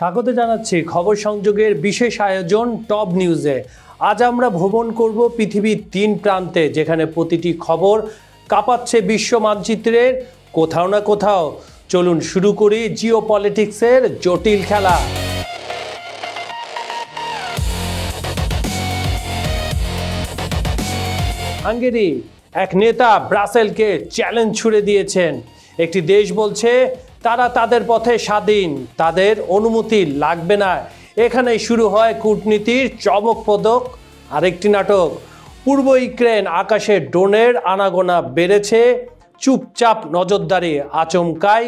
স্বাগত জানাচ্ছি খবর সংযোগের বিশেষ আয়োজন টপ নিউজে। আজ আমরা ভ্রমণ করব পৃথিবীর 3 প্রান্তে, যেখানে প্রতিটি খবর কাঁপাচ্ছে বিশ্ব মানচিত্রের কোথাও না কোথাও। চলুন শুরু করি জিও পলিটিক্সের জটিল খেলা। হাঙ্গেরি এক নেতা ব্রাসেলকে চ্যালেঞ্জ ছুড়ে দিয়েছেন। একটি দেশ বলছে তারা তাদের পথে স্বাধীন, তাদের অনুমতি লাগবে না। এখানেই শুরু হয় কূটনীতির চমকপ্রদক আরেকটি নাটক। পূর্ব ইউক্রেন আকাশে ড্রোনের আনাগোনা বেড়েছে, চুপচাপ নজরদারি আচমকাই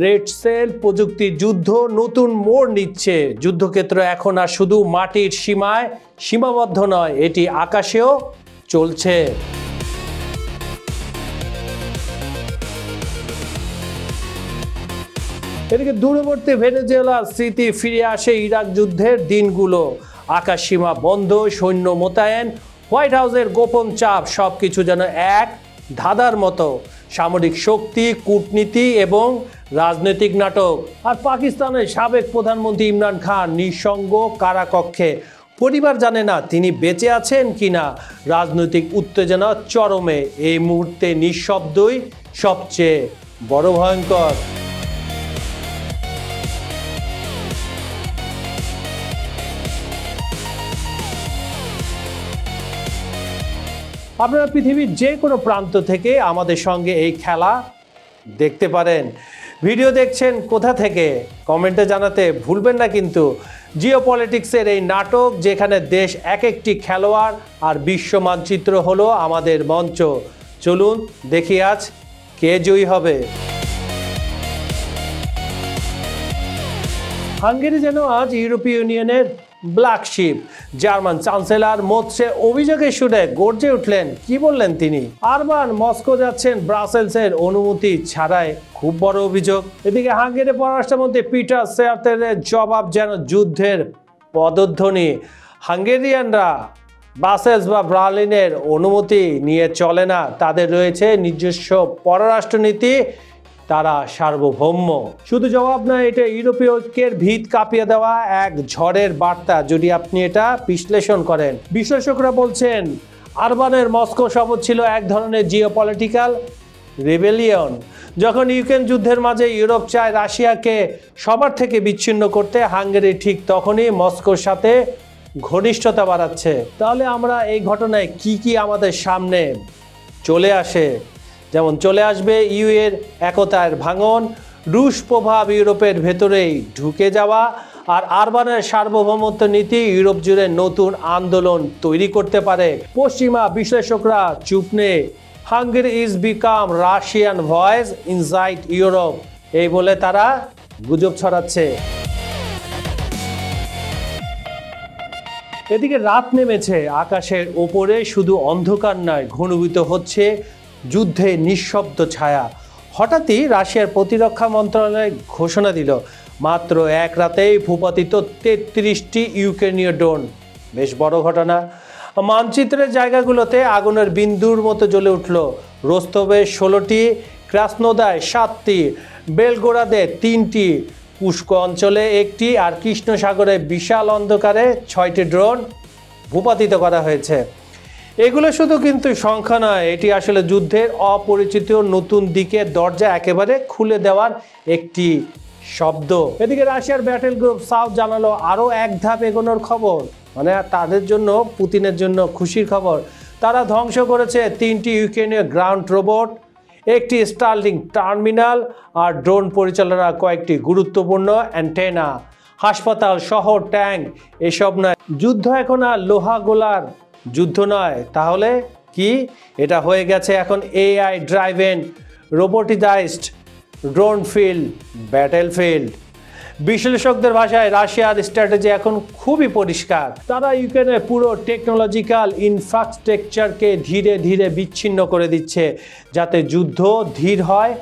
রেড সেল প্রযুক্তি যুদ্ধ নতুন মোড় নিচ্ছে। যুদ্ধক্ষেত্র এখন আর শুধু মাটির সীমায় সীমাবদ্ধ নয়, এটি আকাশেও চলছে। এদিকে দূরবর্তী ভেনেজুয়েলার স্মৃতি ফিরে আসে ইরাক যুদ্ধের দিনগুলো। আকাশ সীমা বন্ধ, সৈন্য মোতায়েন, হোয়াইট হাউসের গোপন চাপ, সবকিছু যেন এক ধাঁধার মতো। সামরিক শক্তি, কূটনীতি এবং রাজনৈতিক নাটক। আর পাকিস্তানের সাবেক প্রধানমন্ত্রী ইমরান খান নিঃসঙ্গ কারাকক্ষে। পরিবার জানে না তিনি বেঁচে আছেন কিনা। রাজনৈতিক উত্তেজনা চরমে। এই মুহূর্তে নিঃশব্দই সবচেয়ে বড় ভয়ঙ্কর। আপনারা পৃথিবীর যে কোনো প্রান্ত থেকে আমাদের সঙ্গে এই খেলা দেখতে পারেন। ভিডিও দেখছেন কোথা থেকে কমেন্টে জানাতে ভুলবেন না কিন্তু। জিও পলিটিক্সের এই নাটক, যেখানে দেশ এক একটি খেলোয়াড় আর বিশ্ব মানচিত্র হলো আমাদের মঞ্চ। চলুন দেখি আজ কে জয়ী হবে। হাঙ্গেরি যেন আজ ইউরোপীয় ইউনিয়নের ব্ল্যাক শিপ। জার্মান চ্যান্সেলর মোৎসে অভিযোগের সুরে গর্জে উঠলেন। কি বললেন তিনি? আরবান মস্কো যাচ্ছেন ব্রাসেলসের অনুমতি ছাড়াই, খুব বড় অভিযোগ। এদিকে হাঙ্গেরি পররাষ্ট্রমন্ত্রী পিটার সেয়ার্তের জবাব যেন যুদ্ধের পদধ্বনি। হাঙ্গেরিয়ানরা ব্রাসেলস বা বার্লিনের অনুমতি নিয়ে চলে না, তাদের রয়েছে নিজস্ব পররাষ্ট্রনীতি, তারা সার্বভৌম। শুধু জবাব নয়, এটা ইউরোপীয় ঐক্যের ভিত কাঁপিয়ে দেওয়া এক ঝড়ের বার্তা যদি আপনি এটা বিশ্লেষণ করেন। বিশ্লেষকরা বলছেন আরবানের মস্কো শপথ ছিল এক ধরনের জিওপলিটিক্যাল রেবেলিয়ন। যখন ইউক্রেন যুদ্ধের মাঝে ইউরোপ চায় রাশিয়াকে সবার থেকে বিচ্ছিন্ন করতে, হাঙ্গেরি ঠিক তখনই মস্কোর সাথে ঘনিষ্ঠতা বাড়াচ্ছে। তাহলে আমরা এই ঘটনায় কি আমাদের সামনে চলে আসে? যেমন চলে আসবে ইউ এর একতার ভাঙন, রুশ প্রভাব ইউরোপের ভেতরেই ঢুকে যাওয়া, আর আরবানের সার্বভৌমত্ব নীতি ইউরোপ জুড়ে নতুন আন্দোলন তৈরি করতে পারে। পশ্চিমা বিশ্লেষকরা চুপ নেই। Hungary is become Russian voice inside Europe, এই বলে তারা গুজব ছড়াচ্ছে। এদিকে রাত নেমেছে, আকাশের ওপরে শুধু অন্ধকার নয়, ঘনীভূত হচ্ছে যুদ্ধে নিঃশব্দ ছায়া। হঠাৎই রাশিয়ার প্রতিরক্ষা মন্ত্রণালয় ঘোষণা দিল মাত্র এক রাতেই ভূপাতিত 33টি ইউক্রেনীয় ড্রোন। বেশ বড় ঘটনা। মানচিত্রের জায়গাগুলোতে আগুনের বিন্দুর মতো জ্বলে উঠল। রোস্তবে 16টি, ক্রাসনোদায় 7টি, বেলগোরাদে 3টি, পুষ্ক অঞ্চলে 1টি, আর কৃষ্ণ সাগরে বিশাল অন্ধকারে 6টি ড্রোন ভূপাতিত করা হয়েছে। এগুলো শুধু কিন্তু সংখ্যা নয়, এটি আসলে যুদ্ধের অপরিচিত নতুন দিকের দরজা একেবারে খুলে দেওয়ার একটি শব্দ। এদিকে রাশিয়ার ব্যাটেল গ্রুপ সাউথ জানালো আরও এক ধাপ এগোনোর খবর। মানে তাদের জন্য, পুতিনের জন্য খুশির খবর। তারা ধ্বংস করেছে 3টি ইউক্রেনীয় গ্রাউন্ড রোবট, 1টি স্টার্লিং টার্মিনাল, আর ড্রোন পরিচালনার কয়েকটি গুরুত্বপূর্ণ অ্যান্টেনা। হাসপাতাল, শহর, ট্যাঙ্ক এসব নয়। যুদ্ধ এখন আর লোহা গোলার যুদ্ধ নয়, তাহলে কি? এটা হয়ে গেছে এখন AI driven রোবোটিজাইজড drone field battlefield. বিশ্লেষকদের ভাষায় রাশিয়ার স্ট্র্যাটেজি এখন খুবই পরিষ্কার। তারা ইউক্রেনের পুরো টেকনোলজিক্যাল ইনফ্রাস্ট্রাকচারকে ধীরে ধীরে বিচ্ছিন্ন করে দিচ্ছে, যাতে যুদ্ধ ধীর হয়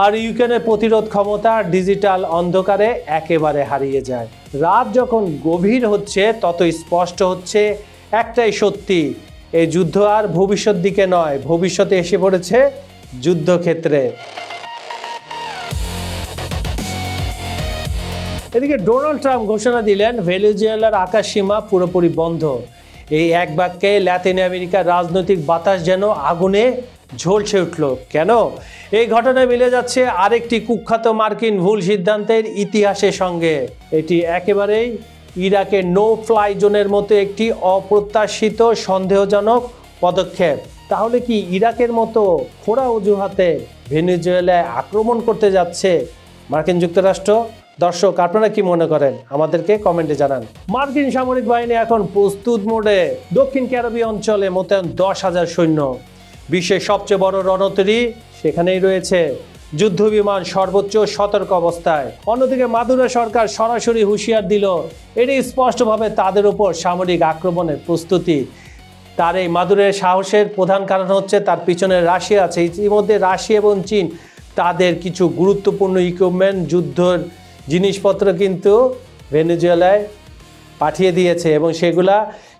আর ইউক্রেনের প্রতিরোধ ক্ষমতা ডিজিটাল অন্ধকারে একেবারে হারিয়ে যায়। রাত যখন গভীর হচ্ছে, তত স্পষ্ট হচ্ছে একটাই সত্যি, এই যুদ্ধ আর ভবিষ্যৎ দিকে নয়, ভবিষ্যতে এসে পড়েছে যুদ্ধক্ষেত্রে। এদিকে ডোনাল্ড ট্রাম্প ঘোষণা দিলেন ভেনেজুয়েলার আকাশসীমা পুরোপুরি বন্ধ। এই এক বাক্যে লাতিন আমেরিকার রাজনৈতিক বাতাস যেন আগুনে ঝলসে উঠল। কেন? এই ঘটনায় মিলে যাচ্ছে আরেকটি কুখ্যাত মার্কিন ভুল সিদ্ধান্তের ইতিহাসের সঙ্গে। এটি একেবারেই ইরাকের নো ফ্লাই জোনের মতো একটি অপ্রত্যাশিত সন্দেহজনক পদক্ষেপ। তাহলে কি ইরাকের মতো খোঁড়া অজুহাতে ভেনেজুয়েলায় আক্রমণ করতে যাচ্ছে মার্কিন যুক্তরাষ্ট্র? দর্শক, আপনারা কি মনে করেন আমাদেরকে কমেন্টে জানান। মার্কিন সামরিক বাহিনী এখন প্রস্তুত মোডে। দক্ষিণ ক্যারিবীয় অঞ্চলে মোতায়েন 10,000 সৈন্য। বিশ্বের সবচেয়ে বড় রণতরী সেখানেই রয়েছে। যুদ্ধ বিমান সর্বোচ্চ সতর্ক অবস্থায়। অন্যদিকে মাদুরো সরকার সরাসরি হুঁশিয়ার দিল, এটি স্পষ্টভাবে তাদের উপর সামরিক আক্রমণের প্রস্তুতি। তার এই মাদুরের সাহসের প্রধান কারণ হচ্ছে তার পিছনে রাশিয়া আছে। ইতিমধ্যে রাশিয়া এবং চীন তাদের কিছু গুরুত্বপূর্ণ ইকুইপমেন্ট, যুদ্ধের জিনিসপত্র কিন্তু ভেনেজুয়েলায় পাঠিয়ে দিয়েছে এবং সেগুলা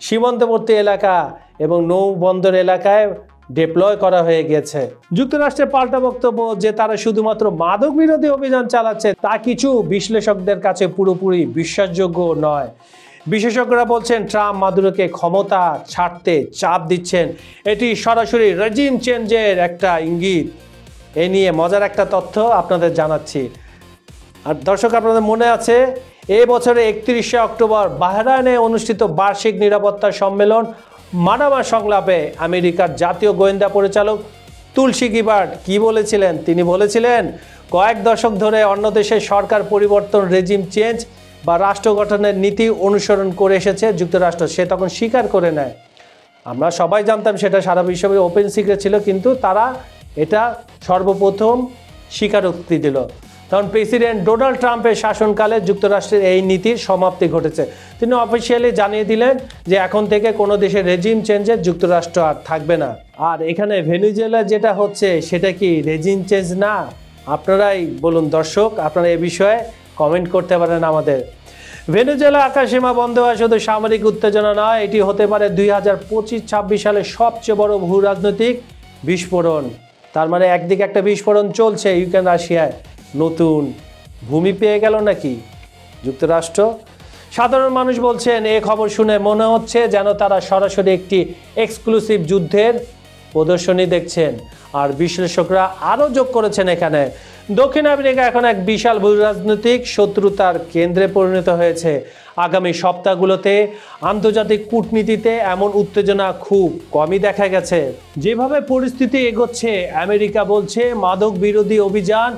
সীমান্তবর্তী এলাকা এবং নৌবন্দর এলাকায় ডিপ্লয় করা হয়ে গেছে। যুক্তরাষ্ট্রের পাল্টা বক্তব্য যে তারা শুধুমাত্র মাদক বিরোধী অভিযান চালাচ্ছে, তা কিছু বিশ্লেষকদের কাছে পুরোপুরি বিশ্বাসযোগ্য নয়। বিশেষজ্ঞরা বলছেন ট্রাম্প মাদুরোকে ক্ষমতা ছাড়তে চাপ দিচ্ছেন। এটি সরাসরি রেজিম চেঞ্জের একটা ইঙ্গিত। এ নিয়ে মজার একটা তথ্য আপনাদের জানাচ্ছি। আর দর্শক, আপনাদের মনে আছে এই বছরে 31শে অক্টোবর বাহরাইনে অনুষ্ঠিত বার্ষিক নিরাপত্তা সম্মেলন মানামা সংলাপে আমেরিকার জাতীয় গোয়েন্দা পরিচালক তুলসী গিবার্ট কি বলেছিলেন? তিনি বলেছিলেন কয়েক দশক ধরে অন্য দেশের সরকার পরিবর্তন, রেজিম চেঞ্জ বা রাষ্ট্র গঠনের নীতি অনুসরণ করে এসেছে যুক্তরাষ্ট্র। সে তখন স্বীকার করে নেয়। আমরা সবাই জানতাম সেটা সারা বিশ্বে ওপেন সিক্রেট ছিল, কিন্তু তারা এটা সর্বপ্রথম স্বীকারোক্তি দিল। তখন প্রেসিডেন্ট ডোনাল্ড ট্রাম্পের শাসনকালে যুক্তরাষ্ট্রের এই নীতির সমাপ্তি ঘটেছে। তিনি অফিসিয়ালি জানিয়ে দিলেন যে এখন থেকে কোনো দেশের রেজিম চেঞ্জের যুক্তরাষ্ট্র আর থাকবে না। আর এখানে ভেনেজুয়েলা যেটা হচ্ছে সেটা কি রেজিম চেঞ্জ না? আপনারাই বলুন দর্শক, আপনারা এ বিষয়ে কমেন্ট করতে পারেন আমাদের। ভেনেজুয়েলা আকাশসীমা বন্ধ হওয়া শুধু সামরিক উত্তেজনা নয়, এটি হতে পারে 2025-26 সালের সবচেয়ে বড় ভূ রাজনৈতিক বিস্ফোরণ। তার মানে একদিকে একটা বিস্ফোরণ চলছে ইউক্রেন রাশিয়ায়, নতুন ভূমি পেয়ে গেল নাকি যুক্তরাষ্ট্র? সাধারণ মানুষ বলছেন এই খবর শুনে মনে হচ্ছে যেন তারা সরাসরি একটি এক্সক্লুসিভ যুদ্ধের প্রদর্শনী দেখছেন। আর বিশ্লেষকরা আরও যোগ করেছেন এখানে দক্ষিণ আমেরিকা এখন এক বিশাল ভূরাজনৈতিক শত্রুতার কেন্দ্রে পরিণত হয়েছে। আগামী সপ্তাহগুলোতে আন্তর্জাতিক কূটনীতিতে এমন উত্তেজনা খুব কমই দেখা গেছে। যেভাবে পরিস্থিতি এগোচ্ছে, আমেরিকা বলছে মাদক বিরোধী অভিযান,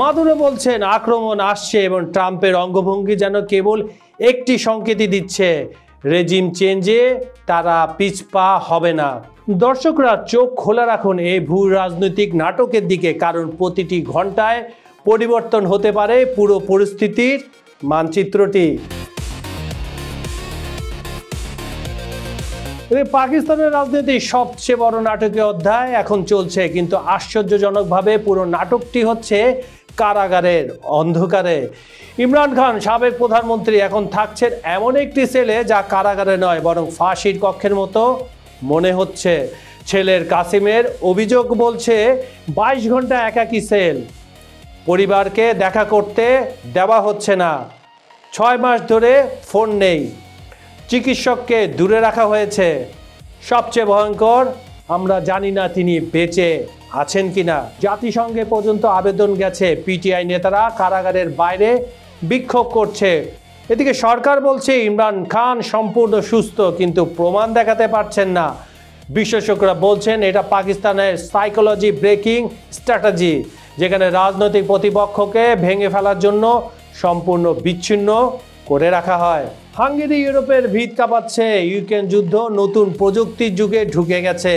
মাদুরো বলছেন আক্রমণ আসছে এবং ট্রাম্পের অঙ্গভঙ্গি যেন কেবল একটি সংকেতই দিচ্ছে, রেজিম চেঞ্জে তারা পিছপা হবে না। দর্শকরা চোখ খোলা রাখুন এই ভূ রাজনৈতিক নাটকের দিকে, কারণ প্রতিটি ঘন্টায় পরিবর্তন হতে পারে পুরো পরিস্থিতির মানচিত্রটি। পাকিস্তানের রাজনীতির সবচেয়ে বড় নাটকীয় অধ্যায় এখন চলছে, কিন্তু আশ্চর্যজনকভাবে পুরো নাটকটি হচ্ছে কারাগারের অন্ধকারে। ইমরান খান সাবেক প্রধানমন্ত্রী এখন থাকছেন এমন একটি সেলে যা কারাগারে নয় বরং ফাঁসির কক্ষের মতো মনে হচ্ছে। ছেলের কাসিমের অভিযোগ বলছে 22 ঘন্টা একাকী সেল, পরিবারকে দেখা করতে দেওয়া হচ্ছে না, 6 মাস ধরে ফোন নেই, চিকিৎসককে দূরে রাখা হয়েছে। সবচেয়ে ভয়ঙ্কর, আমরা জানি না তিনি বেঁচে আছেন কিনা। জাতিসংঘে পর্যন্ত আবেদন গেছে, পিটিআই নেতারা কারাগারের বাইরে বিক্ষোভ করছে। এদিকে সরকার বলছে ইমরান খান সম্পূর্ণ সুস্থ, কিন্তু প্রমাণ দেখাতে পারছেন না। বিশেষজ্ঞরা বলছেন এটা পাকিস্তানের সাইকোলজি ব্রেকিং স্ট্র্যাটেজি, যেখানে রাজনৈতিক প্রতিপক্ষকে ভেঙে ফেলার জন্য সম্পূর্ণ বিচ্ছিন্ন করে রাখা হয়। হাঙ্গেরি ইউরোপের ভিত কাঁপাচ্ছে, ইউক্রেন যুদ্ধ নতুন প্রযুক্তির যুগে ঢুকে গেছে।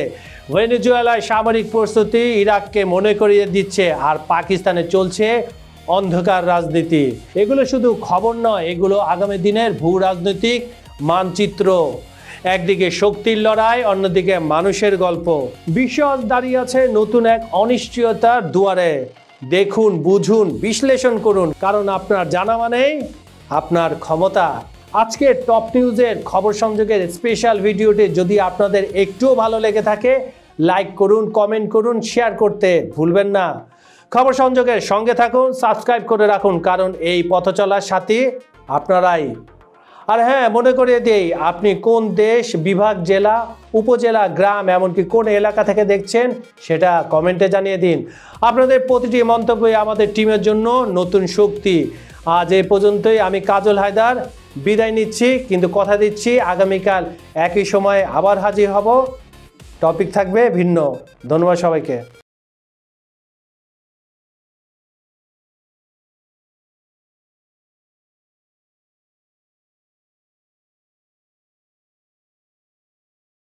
ভেনেজুয়েলায় সামরিক প্রস্তুতি ইরাককে মনে করিয়ে দিচ্ছে, আর পাকিস্তানে চলছে অন্ধকার রাজনীতি। এগুলো শুধু খবর নয়, এগুলো আগামী দিনের ভূ রাজনৈতিক মানচিত্র। একদিকে শক্তির লড়াই, অন্যদিকে মানুষের গল্প। বিশ্ব আজ দাঁড়িয়ে আছে নতুন এক অনিশ্চয়তার দুয়ারে। দেখুন, বুঝুন, বিশ্লেষণ করুন, কারণ আপনার জানা মানেই আপনার ক্ষমতা। আজকে টপ নিউজের খবর সংযোগের স্পেশাল ভিডিওটি যদি আপনাদের একটুও ভালো লেগে থাকে, লাইক করুন, কমেন্ট করুন, শেয়ার করতে ভুলবেন না। খবর সংযোগের সঙ্গে থাকুন, সাবস্ক্রাইব করে রাখুন, কারণ এই পথ চলার সাথী আপনারাই। আর হ্যাঁ, মনে করিয়ে দিই, আপনি কোন দেশ, বিভাগ, জেলা, উপজেলা, গ্রাম, এমনকি কোন এলাকা থেকে দেখছেন সেটা কমেন্টে জানিয়ে দিন। আপনাদের প্রতিটি মন্তব্যই আমাদের টিমের জন্য নতুন শক্তি। আজ এই পর্যন্তই। আমি কাজল হায়দার বিদায় নিচ্ছি, কিন্তু কথা দিচ্ছি আগামীকাল একই সময়ে আবার হাজির হব। টপিক থাকবে ভিন্ন। ধন্যবাদ সবাইকে।